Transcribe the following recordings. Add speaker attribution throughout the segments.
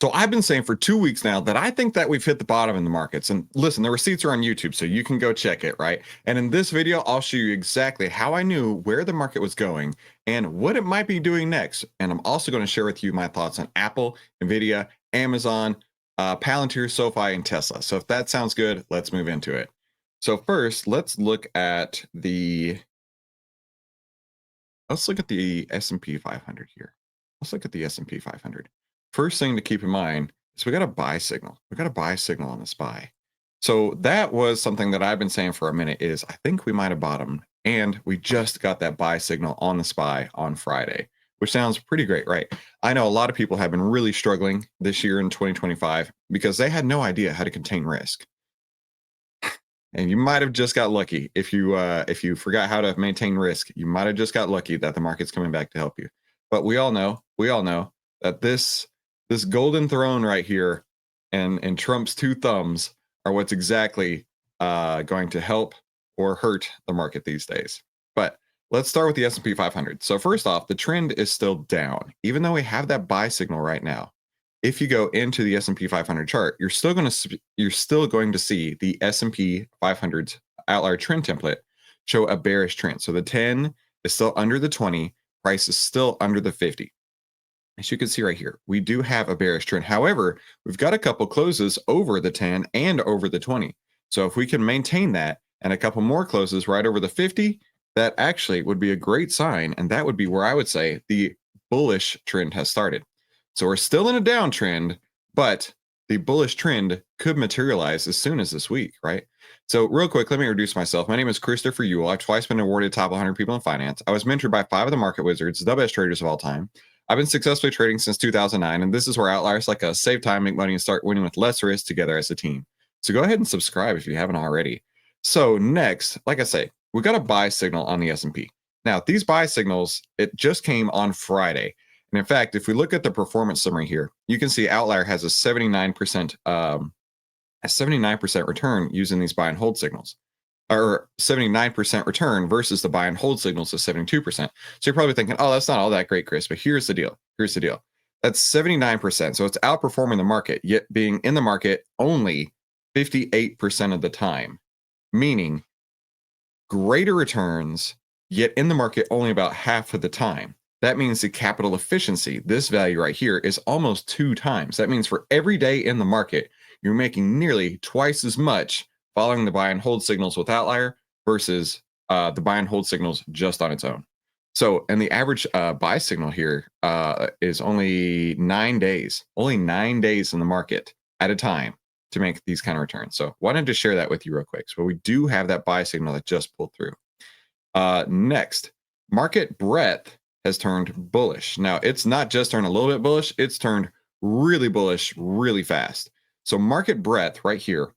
Speaker 1: So I've been saying for 2 weeks now that I think that we've hit the bottom in the markets. And listen, the receipts are on YouTube, so you can go check it, right? And in this video, I'll show you exactly how I knew where the market was going and what it might be doing next. And I'm also going to share with you my thoughts on Apple, Nvidia, Amazon, Palantir, SoFi, and Tesla. So if that sounds good, let's move into it. So first, let's look at the S&P 500 here. Let's look at the S&P 500. First thing to keep in mind is we got a buy signal. We got a buy signal on this buy. So that was something that I've been saying for a minute is I think we might have bottomed, and we just got that buy signal on the SPY on Friday, which sounds pretty great, right? I know a lot of people have been really struggling this year in 2025 because they had no idea how to contain risk. And you might have just got lucky if you forgot how to maintain risk. You might have just got lucky that the market's coming back to help you. But we all know that this golden throne right here and Trump's two thumbs are what's exactly going to help or hurt the market these days. But let's start with the S&P 500. So first off, the trend is still down, even though we have that buy signal right now. If you go into the S&P 500 chart, you're still going to see the S&P 500's outlier trend template show a bearish trend. So the 10 is still under the 20, price is still under the 50. As you can see right here, we do have a bearish trend. However, we've got a couple closes over the 10 and over the 20. So if we can maintain that and a couple more closes right over the 50, that actually would be a great sign. And that would be where I would say the bullish trend has started. So we're still in a downtrend, but the bullish trend could materialize as soon as this week, right? So real quick, let me introduce myself. My name is Christopher Ewell. I've twice been awarded top 100 people in finance. I was mentored by 5 of the market wizards, the best traders of all time. I've been successfully trading since 2009, and this is where outliers like us save time, make money, and start winning with less risk together as a team. So go ahead and subscribe if you haven't already. So next, like I say, we got a buy signal on the S&P. Now, these buy signals, it just came on Friday. And in fact, if we look at the performance summary here, you can see Outlier has a 79% return using these buy and hold signals, or 79% return versus the buy and hold signals of 72%. So you're probably thinking, oh, that's not all that great, Chris. But here's the deal. That's 79%. So it's outperforming the market, yet being in the market only 58% of the time, meaning greater returns, yet in the market only about half of the time. That means the capital efficiency, this value right here, is almost 2 times. That means for every day in the market, you're making nearly twice as much following the buy and hold signals with Outlier versus the buy and hold signals just on its own. So, and the average buy signal here is only 9 days, in the market at a time to make these kind of returns. So wanted to share that with you real quick. So we do have that buy signal that just pulled through. Next, market breadth has turned bullish. Now, it's not just turned a little bit bullish, it's turned really bullish really fast. So market breadth right here,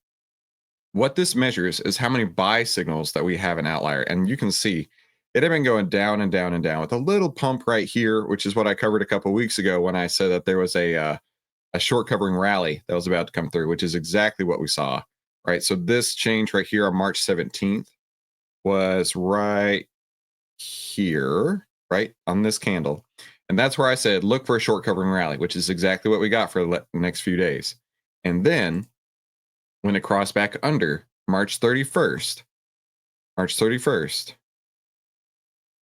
Speaker 1: what this measures is how many buy signals that we have in Outlier. And you can see it had been going down and down and down with a little pump right here, which is what I covered a couple weeks ago when I said that there was a short covering rally that was about to come through, which is exactly what we saw, right? So this change right here on March 17th was right here, right on this candle. And that's where I said, look for a short covering rally, which is exactly what we got for the next few days. And then when it crossed back under March 31st,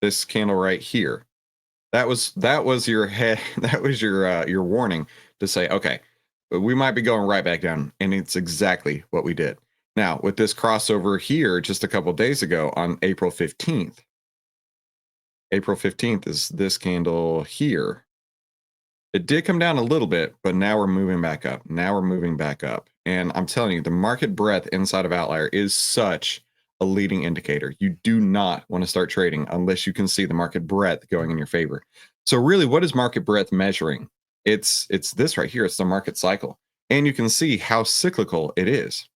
Speaker 1: this candle right here, that was your head, that was your warning to say, okay, we might be going right back down. And it's exactly what we did. Now, with this crossover here just a couple of days ago on April 15th, April 15th is this candle here. It did come down a little bit, but now we're moving back up. And I'm telling you, the market breadth inside of Outlier is such a leading indicator. You do not want to start trading unless you can see the market breadth going in your favor. So really, what is market breadth measuring? It's this right here. It's the market cycle. And you can see how cyclical it is,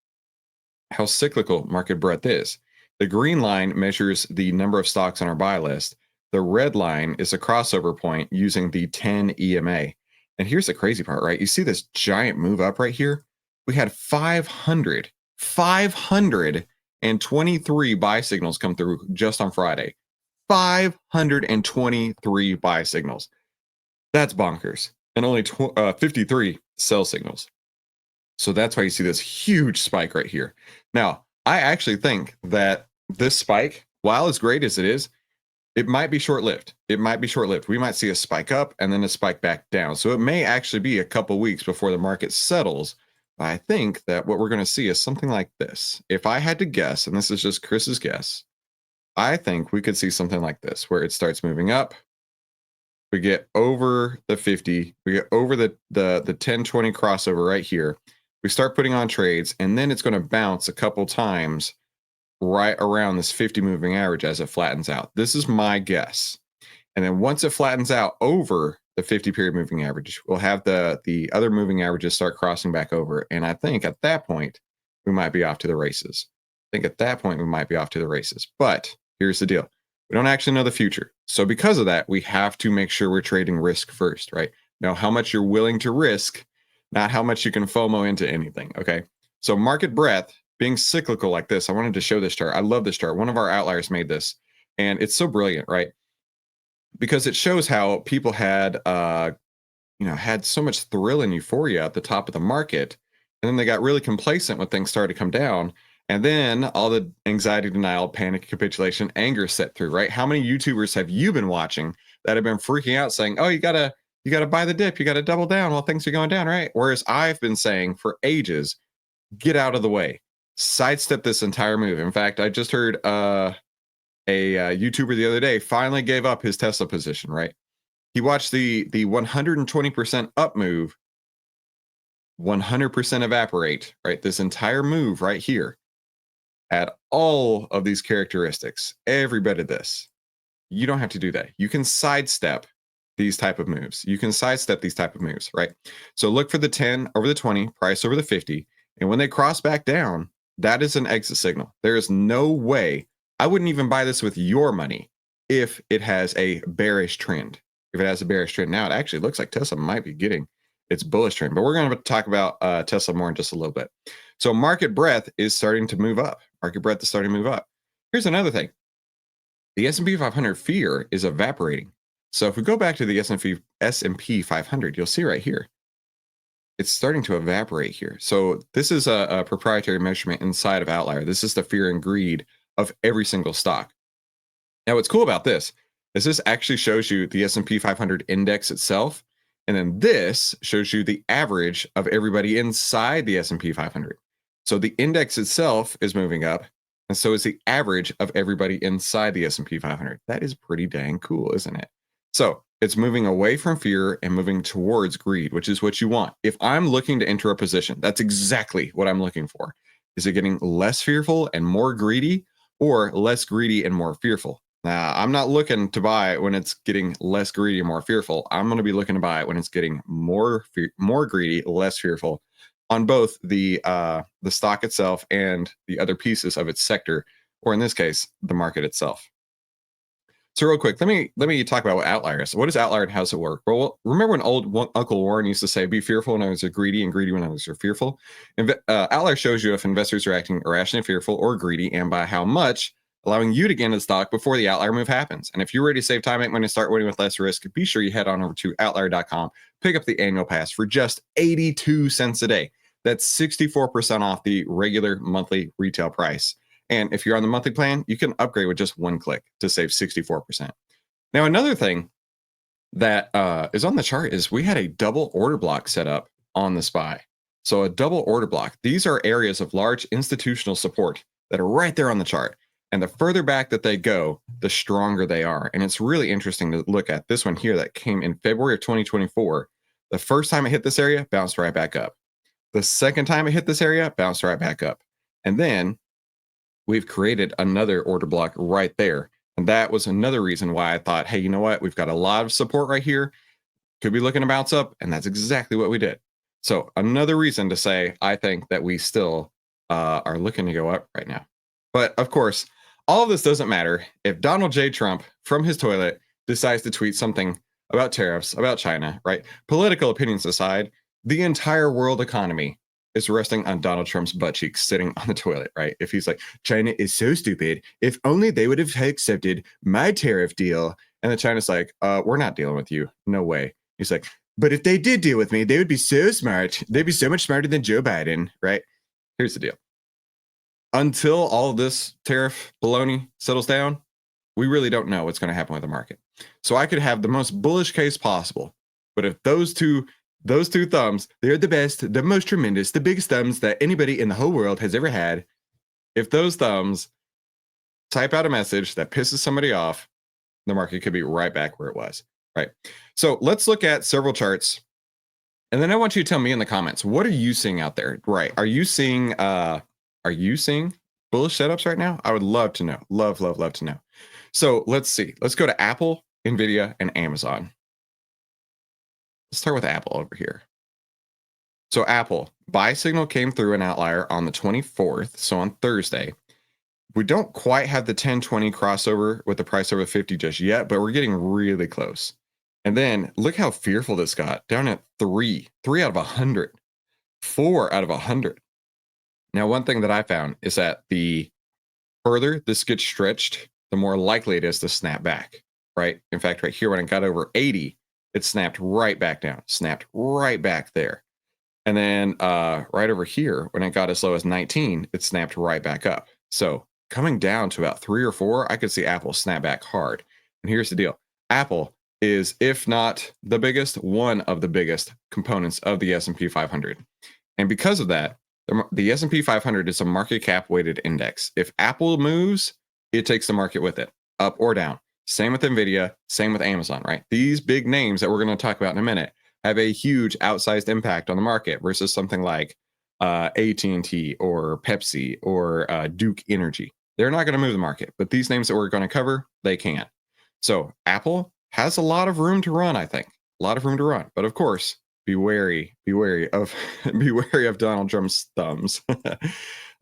Speaker 1: how cyclical market breadth is. The green line measures the number of stocks on our buy list. The red line is a crossover point using the 10 EMA. And here's the crazy part, right? You see this giant move up right here? We had 523 buy signals come through just on Friday. 523 buy signals. That's bonkers. and only 53 sell signals. So that's why you see this huge spike right here. Now, I actually think that this spike, while as great as it is, it might be short-lived. It might be short-lived. We might see a spike up and then a spike back down. So it may actually be a couple weeks before the market settles. But I think that what we're going to see is something like this. If I had to guess, and this is just Chris's guess, I think we could see something like this, where it starts moving up. We get over the 50. We get over the 10-20 crossover right here. We start putting on trades, and then it's going to bounce a couple times right around this 50 moving average as it flattens out. This is my guess. And then once it flattens out over the 50 period moving average, we'll have the other moving averages start crossing back over. And I think at that point, we might be off to the races. But here's the deal. We don't actually know the future. So because of that, we have to make sure we're trading risk first, right? Know how much you're willing to risk, not how much you can FOMO into anything, okay? So market breadth, being cyclical like this, I wanted to show this chart. I love this chart. One of our outliers made this, and it's so brilliant, right? Because it shows how people had, had so much thrill and euphoria at the top of the market, and then they got really complacent when things started to come down, and then all the anxiety, denial, panic, capitulation, anger set through, right? How many YouTubers have you been watching that have been freaking out, saying, "Oh, you gotta buy the dip, you gotta double down while things are going down," right? Whereas I've been saying for ages, get out of the way, sidestep this entire move. In fact, I just heard a YouTuber the other day finally gave up his Tesla position, right? He watched the 120% up move, 100% evaporate, right? This entire move right here had all of these characteristics, every bit of this. You don't have to do that. You can sidestep these type of moves. Right? So look for the 10 over the 20, price over the 50. And when they cross back down, that is an exit signal. There is no way. I wouldn't even buy this with your money if it has a bearish trend. Now, it actually looks like Tesla might be getting its bullish trend, but we're going to talk about Tesla more in just a little bit. So market breadth is starting to move up. Here's another thing. The S&P 500 fear is evaporating. So if we go back to the S&P 500, you'll see right here, it's starting to evaporate here. So this is a proprietary measurement inside of OVTLYR. This is the fear and greed of every single stock. Now, what's cool about this is this actually shows you the S&P 500 index itself. And then this shows you the average of everybody inside the S&P 500. So the index itself is moving up, and so is the average of everybody inside the S&P 500. That is pretty dang cool, isn't it? So it's moving away from fear and moving towards greed, which is what you want. If I'm looking to enter a position, that's exactly what I'm looking for. Is it getting less fearful and more greedy, or less greedy and more fearful? Now, I'm not looking to buy when it's getting less greedy and more fearful. I'm going to be looking to buy when it's getting more greedy, less fearful, on both the stock itself and the other pieces of its sector, or in this case, the market itself. So real quick, let me talk about what OVTLYR is. What is OVTLYR and how does it work? Well, remember when old Uncle Warren used to say, "Be fearful when others are greedy, and greedy when others are fearful"? OVTLYR shows you if investors are acting irrationally fearful or greedy, and by how much, allowing you to get into the stock before the OVTLYR move happens. And if you're ready to save time, make money, and start winning with less risk, be sure you head on over to OVTLYR.com, pick up the annual pass for just 82 cents a day. That's 64% off the regular monthly retail price. And if you're on the monthly plan, you can upgrade with just one click to save 64%. Now, another thing that is on the chart is we had a double order block set up on the SPY. So a double order block. These are areas of large institutional support that are right there on the chart. And the further back that they go, the stronger they are. And it's really interesting to look at this one here that came in February of 2024. The first time it hit this area, bounced right back up. The second time it hit this area, bounced right back up. And then we've created another order block right there. And that was another reason why I thought, hey, you know what? We've got a lot of support right here. Could be looking to bounce up. And that's exactly what we did. So another reason to say, I think that we still are looking to go up right now. But of course, all of this doesn't matter if Donald J. Trump from his toilet decides to tweet something about tariffs, about China, right? Political opinions aside, the entire world economy is resting on Donald Trump's butt cheeks sitting on the toilet, right? If he's like, China is so stupid, if only they would have accepted my tariff deal. And then China's like, we're not dealing with you. No way. He's like, But if they did deal with me, they would be so smart. They'd be so much smarter than Joe Biden, right? Here's the deal. Until all of this tariff baloney settles down, we really don't know what's going to happen with the market. So I could have the most bullish case possible, but if those two thumbs, they're the best, the most tremendous, the biggest thumbs that anybody in the whole world has ever had. If those thumbs type out a message that pisses somebody off, the market could be right back where it was, right? So let's look at several charts. And then I want you to tell me in the comments, what are you seeing out there? Right. Are you seeing bullish setups right now? I would love to know. Love to know. So let's see. Let's go to Apple, Nvidia, and Amazon. Let's start with Apple over here. So Apple, buy signal came through an outlier on the 24th, so on Thursday. We don't quite have the 10-20 crossover with the price over 50 just yet, but we're getting really close. And then look how fearful this got, down at 3 out of 100, 4 out of 100. Now, one thing that I found is that the further this gets stretched, the more likely it is to snap back, right? In fact, right here, when it got over 80, it snapped right back down, snapped right back there. And then right over here, when it got as low as 19, it snapped right back up. So coming down to about 3 or 4, I could see Apple snap back hard. And here's the deal. Apple is, if not the biggest, one of the biggest components of the S&P 500. And because of that, the S&P 500 is a market cap weighted index. If Apple moves, it takes the market with it, up or down. Same with Nvidia, same with Amazon, right? These big names that we're going to talk about in a minute have a huge outsized impact on the market versus something like AT&T or Pepsi or Duke Energy. They're not going to move the market, but these names that we're going to cover, they can. So Apple has a lot of room to run, I think. A lot of room to run. But of course, be wary of Donald Trump's thumbs.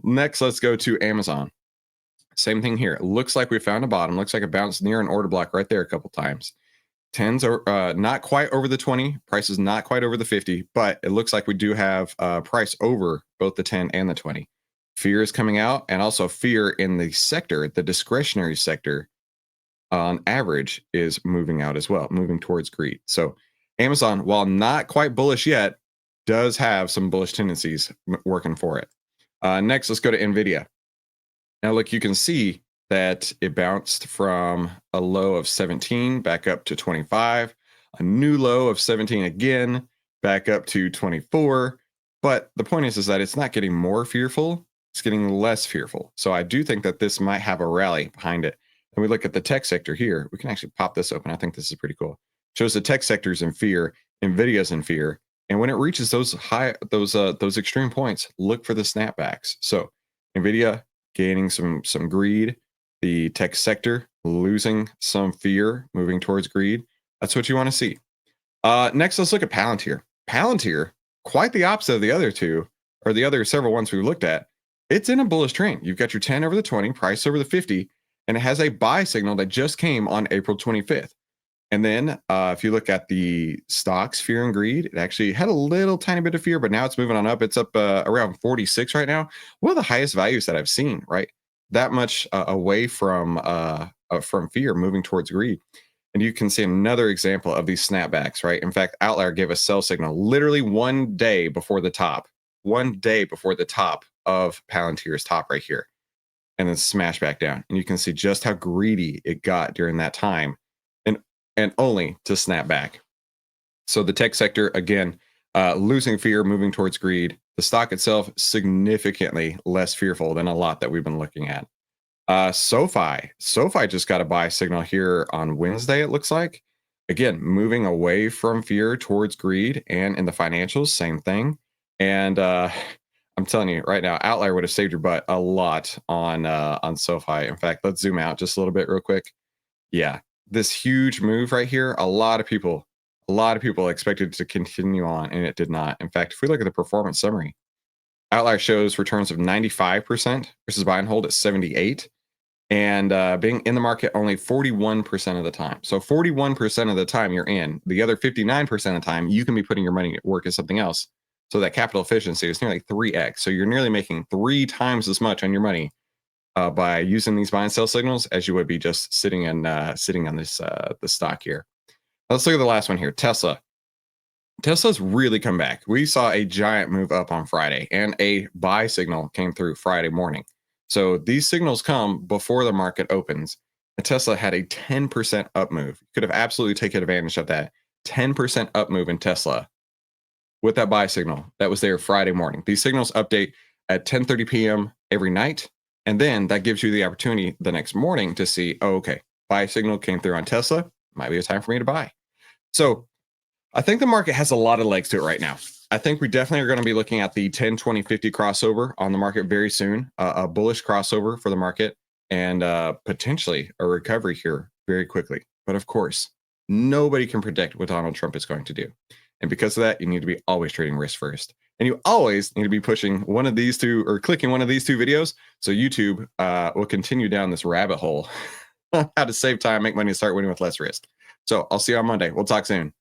Speaker 1: Next, let's go to Amazon. Same thing here. It looks like we found a bottom. Looks like it bounced near an order block right there a couple times. 10s are not quite over the 20. Price is not quite over the 50, but it looks like we do have price over both the 10 and the 20. Fear is coming out, and also fear in the sector, the discretionary sector, on average is moving out as well, moving towards greed. So Amazon, while not quite bullish yet, does have some bullish tendencies working for it. Next, let's go to Nvidia. Now, look, you can see that it bounced from a low of 17 back up to 25, a new low of 17 again, back up to 24. But the point is that it's not getting more fearful, it's getting less fearful. So I do think that this might have a rally behind it. And we look at the tech sector here. We can actually pop this open. I think this is pretty cool. Shows the tech sector's in fear, Nvidia's in fear. And when it reaches those extreme points, look for the snapbacks. So Nvidia gaining some greed, the tech sector losing some fear, moving towards greed. That's what you want to see. Next, let's look at Palantir. Palantir, quite the opposite of the other two, or the other several ones we looked at. It's in a bullish trend. You've got your 10 over the 20, price over the 50, and it has a buy signal that just came on April 25th. And then if you look at the stocks, fear and greed, it actually had a little tiny bit of fear, but now it's moving on up. It's up around 46 right now. One of the highest values that I've seen, right? That much away from fear, moving towards greed. And you can see another example of these snapbacks, right? In fact, OVTLYR gave a sell signal literally 1 day before the top, 1 day before the top of Palantir's top right here, and then smash back down. And you can see just how greedy it got during that time, and only to snap back. So the tech sector, again, losing fear, moving towards greed. The stock itself, significantly less fearful than a lot that we've been looking at. SoFi just got a buy signal here on Wednesday, it looks like. Again, moving away from fear towards greed, and in the financials, same thing. And I'm telling you right now, OVTLYR would have saved your butt a lot on SoFi. In fact, let's zoom out just a little bit real quick. Yeah, this huge move right here, a lot of people expected to continue on, and it did not. In fact, if we look at the performance summary, OVTLYR shows returns of 95% versus buy and hold at 78, and being in the market only 41% of the time. So 41% of the time you're in. The other 59% of the time you can be putting your money at work as something else. So that capital efficiency is nearly 3x. So you're nearly making 3 times as much on your money by using these buy and sell signals as you would be just sitting on this the stock here. Let's look at the last one here, Tesla. Tesla's really come back. We saw a giant move up on Friday, and a buy signal came through Friday morning. So these signals come before the market opens. And Tesla had a 10% up move. You could have absolutely taken advantage of that 10% up move in Tesla with that buy signal that was there Friday morning. These signals update at 10:30 p.m. every night, and then that gives you the opportunity the next morning to see, oh, okay, buy signal came through on Tesla. Might be a time for me to buy. So I think the market has a lot of legs to it right now. I think we definitely are going to be looking at the 10, 20, 50 crossover on the market very soon, a bullish crossover for the market, and potentially a recovery here very quickly. But of course, nobody can predict what Donald Trump is going to do. And because of that, you need to be always trading risk first. And you always need to be pushing one of these two or clicking one of these two videos. So YouTube will continue down this rabbit hole how to save time, make money, and start winning with less risk. So I'll see you on Monday. We'll talk soon.